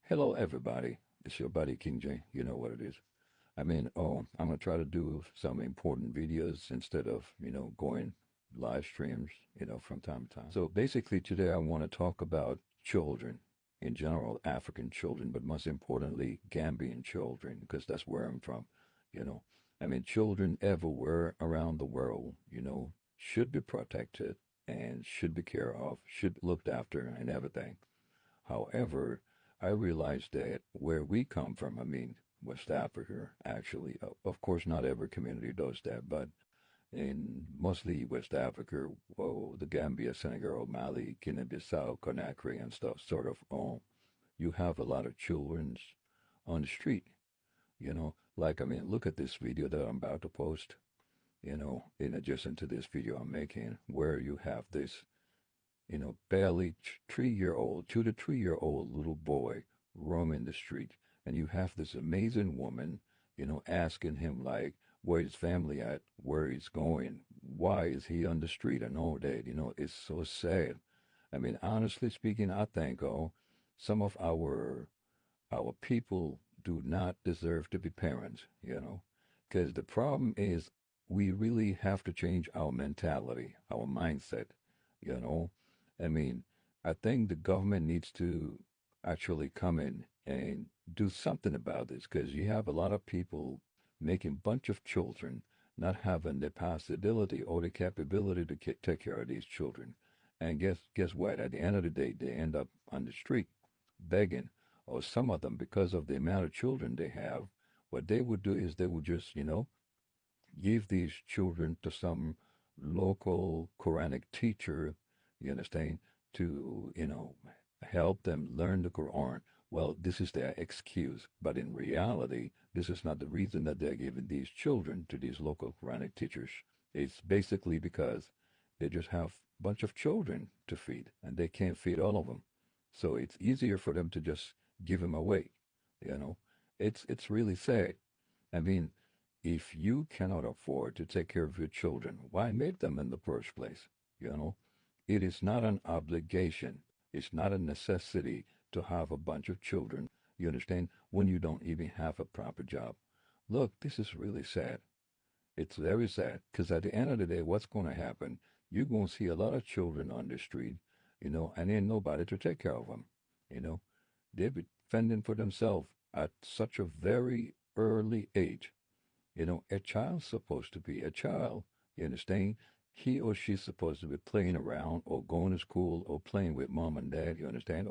Hello, everybody. It's your buddy King J. You know what it is. I'm gonna try to do some important videos instead of going live streams from time to time. So basically, today I want to talk about children in general, African children, but most importantly, Gambian children, because that's where I'm from. You know, children everywhere around the world, should be protected and should be cared of, should be looked after, and everything. However, I realized that where we come from, West Africa, actually, of course, not every community does that, but in mostly West Africa, well, the Gambia, Senegal, Mali, Guinea-Bissau, Conakry, and stuff, sort of, you have a lot of children on the street, look at this video that I'm about to post, in addition to this video I'm making, where you have this barely 3-year-old, 2 to 3-year-old little boy roaming the street. And you have this amazing woman, asking him, like, where his family at, where he's going, why is he on the street, and all that. It's so sad. Honestly speaking, I think, some of our people do not deserve to be parents, because the problem is we really have to change our mentality, our mindset, you know. I mean, I think the government needs to actually come in and do something about this because you have a lot of people making bunch of children not having the possibility or the capability to take care of these children. And guess what? At the end of the day, they end up on the street begging, or some of them, because of the amount of children they have, what they would do is they would just, give these children to some local Quranic teacher, you understand, to, help them learn the Quran. Well, this is their excuse. But in reality, this is not the reason that they're giving these children to these local Quranic teachers. It's basically because they just have a bunch of children to feed and they can't feed all of them. So it's easier for them to just give them away. You know, it's really sad. I mean, if you cannot afford to take care of your children, why make them in the first place? You know, it is not an obligation. It's not a necessity to have a bunch of children. You understand? When you don't even have a proper job. Look, this is really sad. It's very sad because at the end of the day, what's going to happen? You're going to see a lot of children on the street, and ain't nobody to take care of them. You know, they're fending for themselves at such a very early age. A child's supposed to be a child. You understand? He or she's supposed to be playing around or going to school or playing with mom and dad. You understand?